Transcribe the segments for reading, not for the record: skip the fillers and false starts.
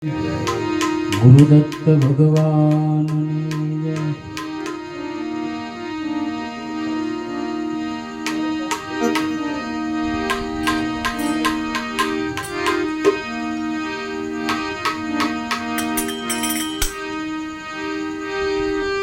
ગુરુદત્ત ભગવાનની જય.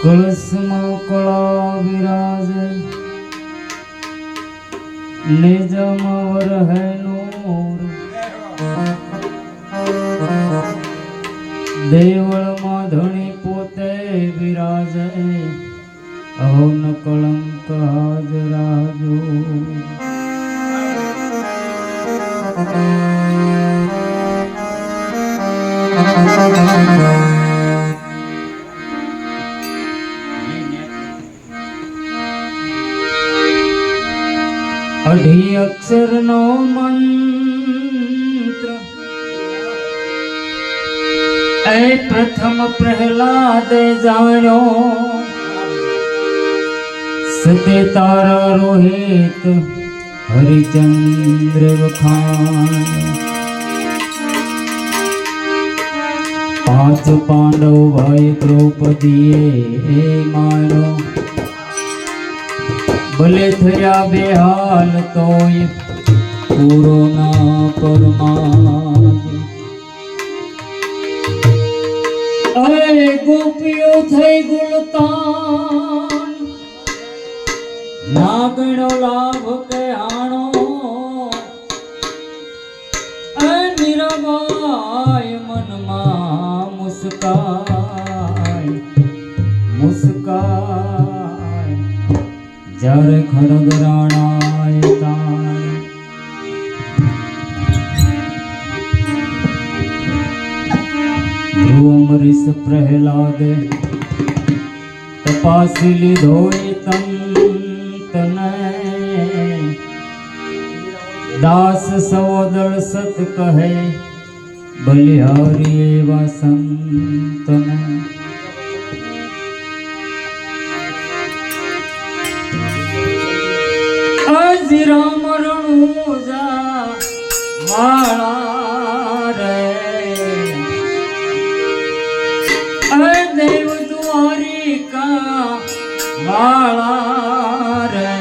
કળશમાં કળા વિરાજે નિજમાં વરહે નૂર, દેવળમાં ધણી પોતે વિરાજે અહો ન કળંક હાજરાજો. અઢી અક્ષરનો મંત્ર એ પ્રથમ પ્રહલાદે જાણ્યો, સતે તારા રોહિત હરિચંદ્ર વખાણ્યો. પાંચ પાંડવ ભાઈ દ્રૌપદીએ માણ્યો, ભલે થયા બેહાલ તોય પૂરો ના પરમાદ. અરે ગોપીઓ થઈ ગુલતાન, ના ગણો લાભ કે આણો. મીરાબાઈ મનમાં મુસ્કાય મુસ્કાય, જ્યારે ખડગ રાણાએ તાણ. ધ્રુવમરીશ પ્રહલાદે તપાસી લીધો તને, દાસ સવોદળ સત કહે બલિહારી એવા સંતને. અજીરા મરણું જા વાળા રે, દેવ દ્વારિકા વાળા રે.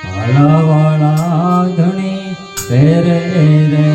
વાળા વાળા ધણી ફેરે રે.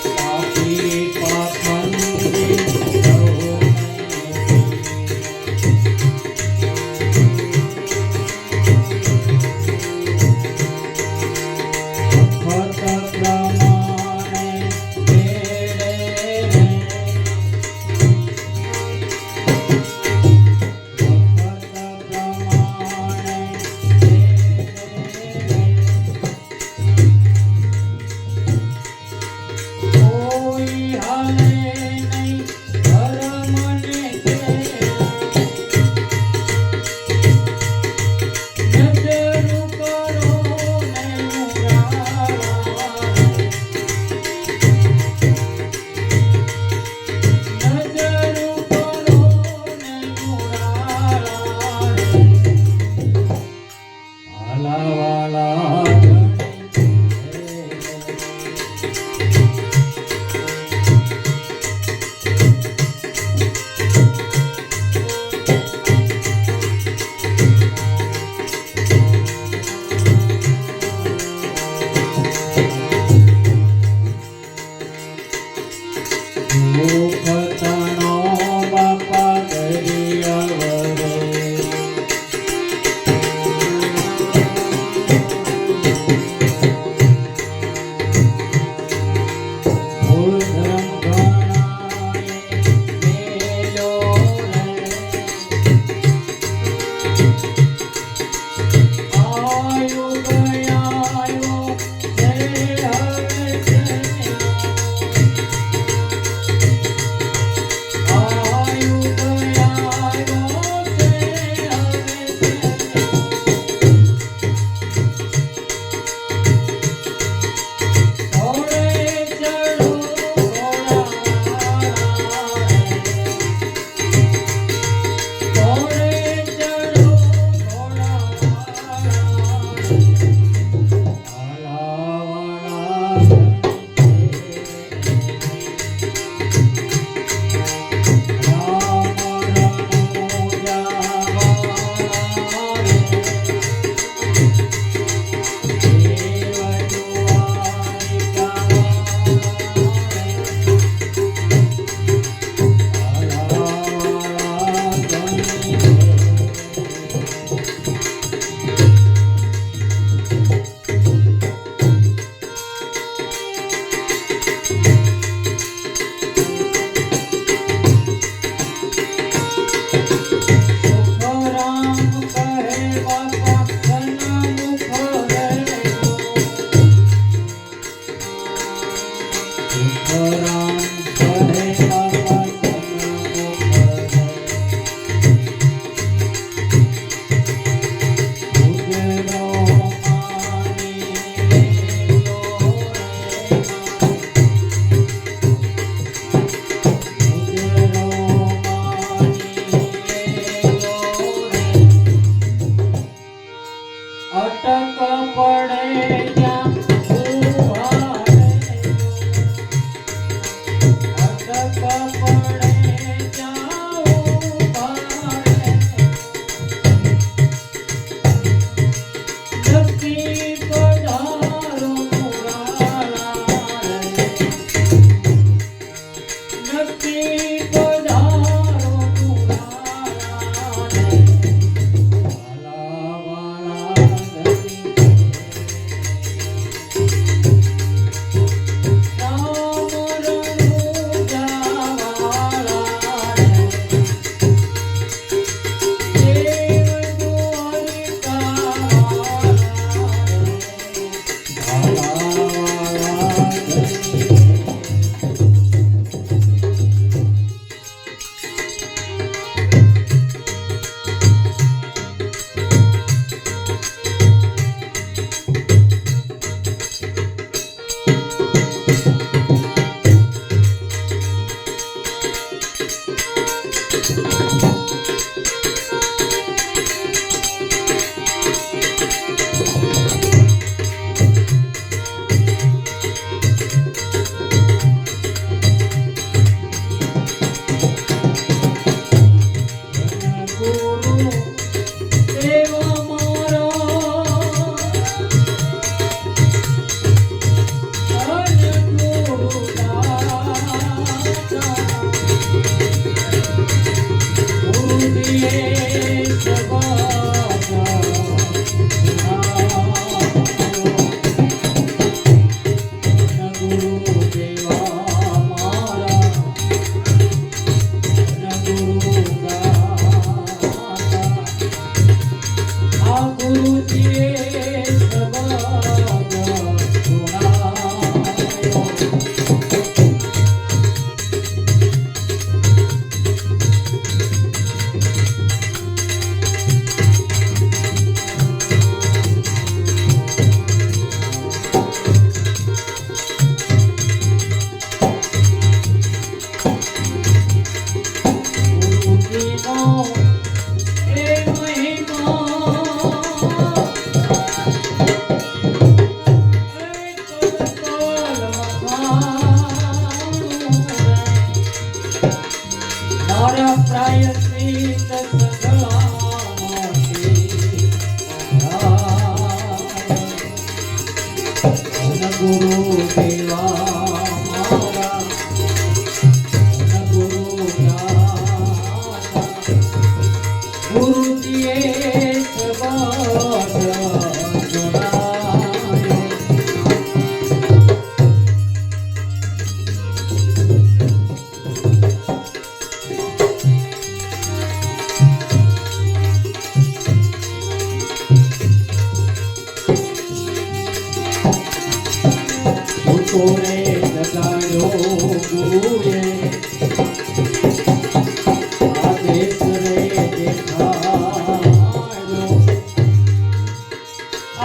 પાપી પાપંડી સૌ ગુરુ દેવા મારા ધન ગુરુ દાતા ગુરુજીએ સબદ જણાયો તોરે જગાડ્યો ગુરુએ આદેશ રે દેખાડ્યો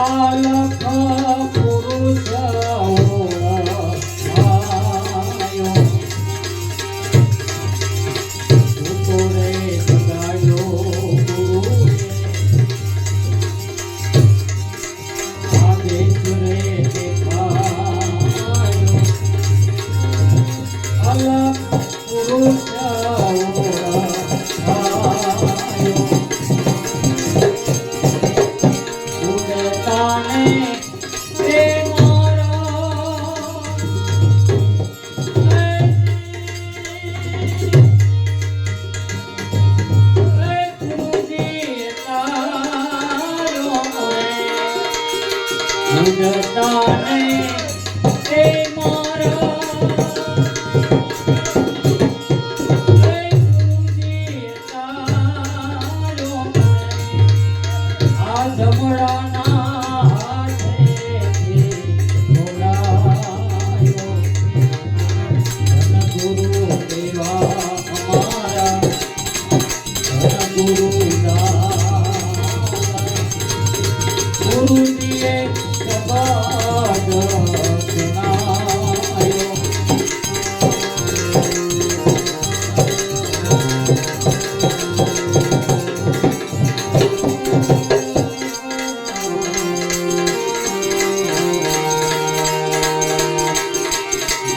આલખ પુરુષ ઓળખાયો તોરે જગાડ્યો ગુરુએ આદેશ રે પુરુષ ઉડતાને તે મારા ગુરુજી તારો ઉડતાને તે મારા જમણાના હાથેથી બોલાયો ધન ગુરુ દેવા અમારા ધન ગુરુ દાતા ગુરુજીએ સબદ જણાયો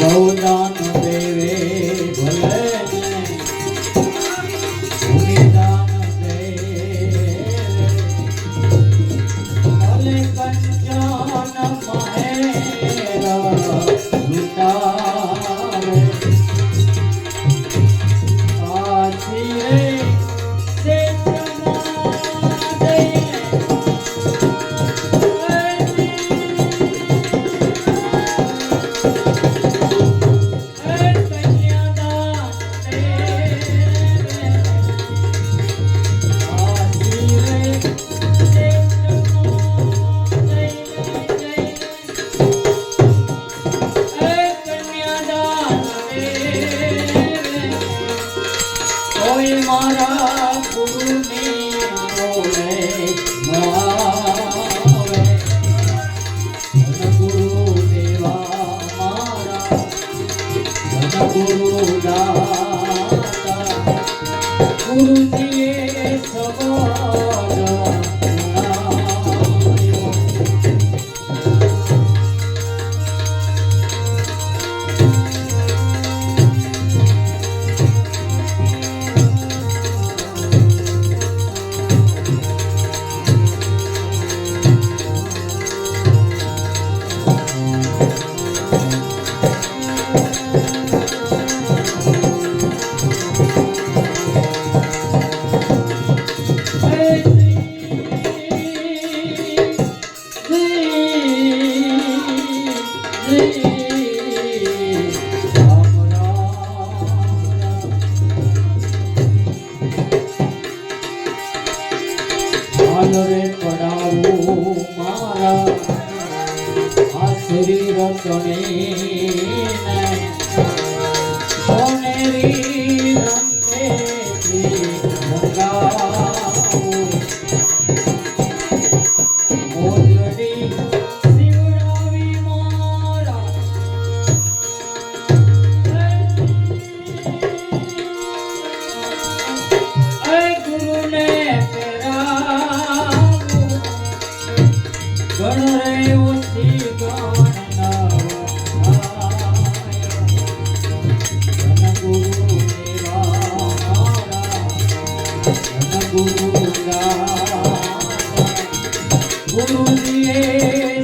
ગૌદાન દેવે ભલે ભૂમિદાન દેવે ભલે કંચન મહેર લૂટાવે પાછી રે શેઠમાં જઈને કોઈ મારા ગુરુની ઓળે ન આવે ધન ગુરુ દેવા મારા ધન ગુરુ દાતા ગુરુજીએ સબદ જણાયો રે પડાવું મારા આ શરીર તણીને સોનેરી રંગેથી રંગાવું મોજડી શિવડાવી મારા ગુરુને ગણ રે ઓછી ધન ગુરુ દેવા મારા ધન ગુરુ દાતા ગુરુજીએ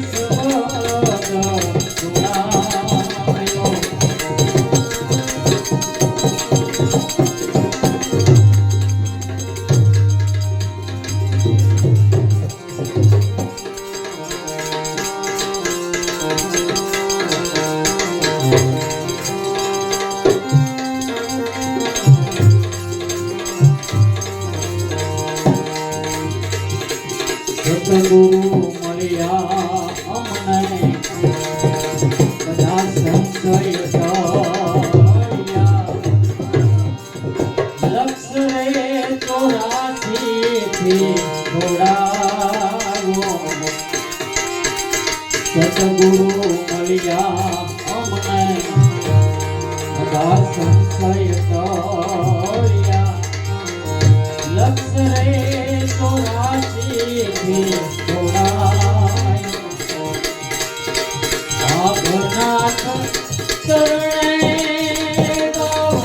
સબદ સતગુરુ મળ્યા અમને બધા સંશય કર્યા લક્ષ રે 84 થી જોડાય ભાગનાથ ચરણે ગાઓ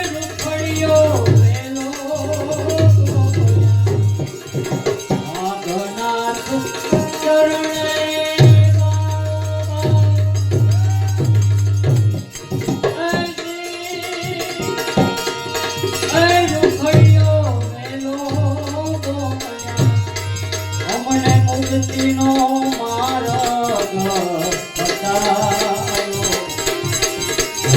રૂપડિયો વેલો ભાગનાથ ચરણે મુક્તિનો માર્ગ બતાવ્યો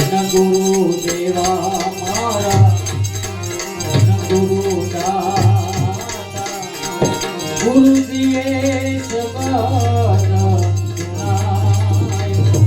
ધન ગુરુ દેવા મારા ધન ગુરુ દાતા ગુરુજીએ સબદ સુનાયો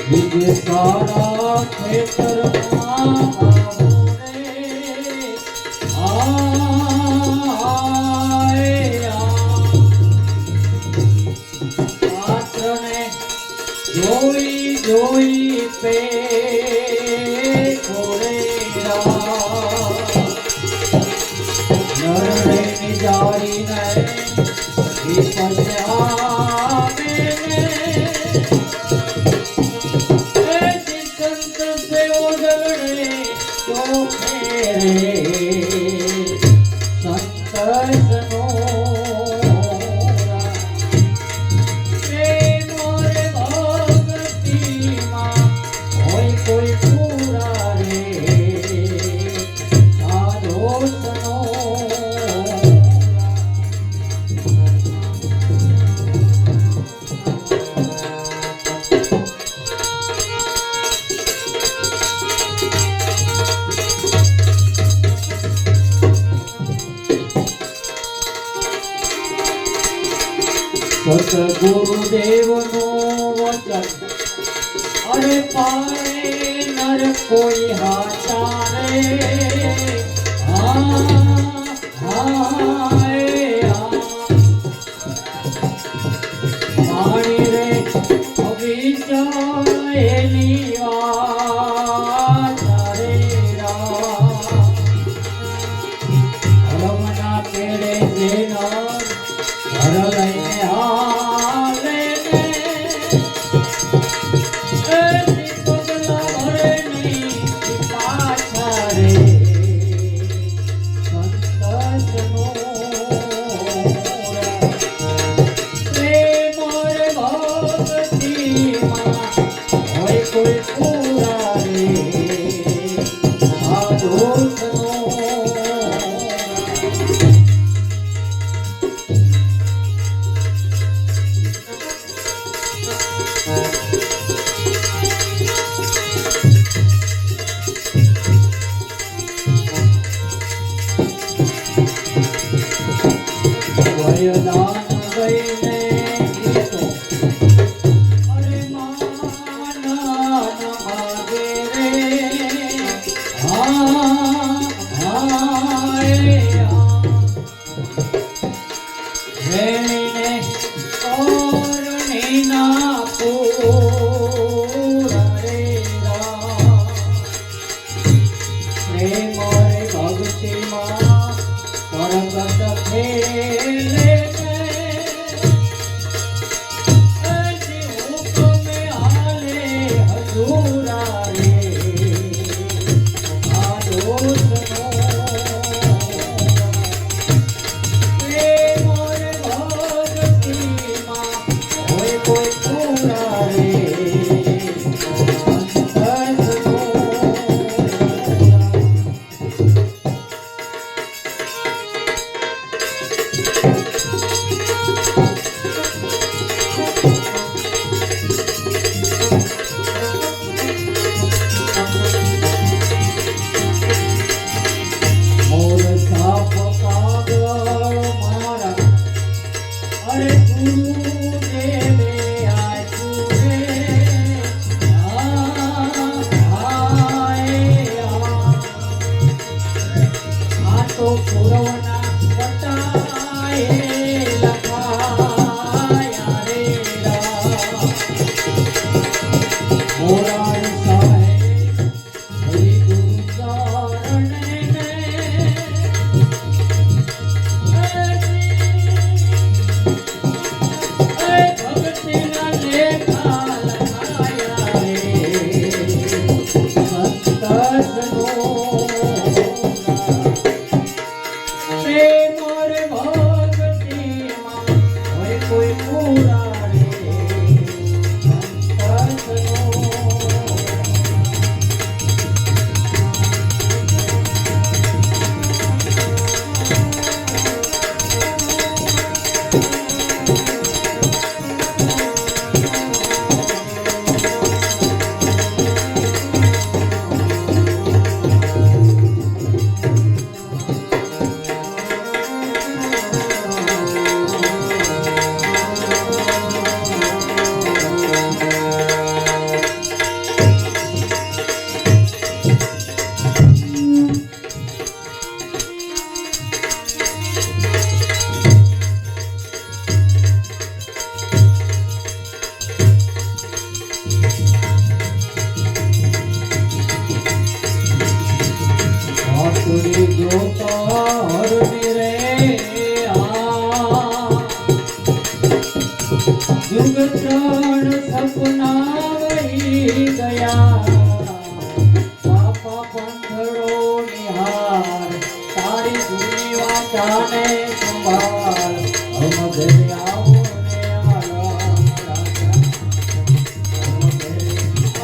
વિજય સારા ખેતરમાં પાત્રને જોઈ જોઈ પે નરડે નિજારીને વિપસ્યા સતગુરુદેવનું વચન અરે પારે નર કોઈ હાચારે પાણી રે અભિષય એની વાચારે રમના કેડે જેના ઘર લઈને હાલે પગલા ભરે નહીં પાછા રે સંતસનો પ્રેમ રે ભક્તિમાં હોય કોઈ પૂરા રે સાધુસનો વયદાન ગઈને ગીતો અરે માના માગે રે વેણીને ઓરણીના પૂરા રે પ્રેમ રે ભક્તિમાં પરગટ ફેલે હુકમે હાલે હજુરા રે આદોષનો પ્રેમ રે અરે ગુરુદેવે આપ્યું રે આ તો પૂર્વના પટાએ લખાયા રે મોરાર સાહેબ હરિ ગુરુ ચરણે ને ભક્તિના લેખા લખાયા રે સંતસનો પ્રેમ રે ભક્તિમાં હોય કોઈ પૂરા રે સંતસનો આતુરી જોતા હરને રે યુગ ત્રણ સપના વહી ગયા બાપા પંથડો નિહાર તારી જૂની વાચાને સંભાળ હમ ઘરે આવો ને આરામ રાજા હમ ઘરે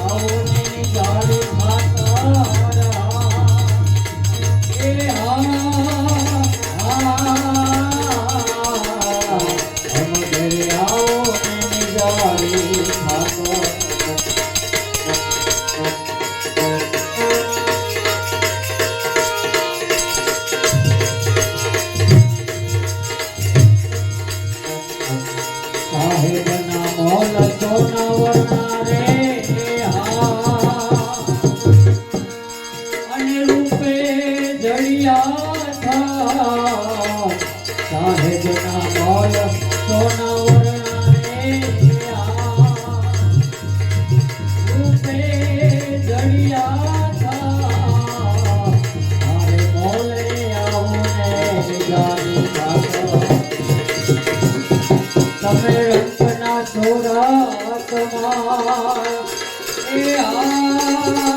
આવો ને ચાલુ માતા સાહેબના મોલ સોના વર્ણા રે અને રૂપે જડિયા થા સાહેબના મોલ સોના વર્ણા રે રૂપે જડિયા થા મારે મોલે આવું ને જાની તમે રંગના છોરા કમાલ એ આ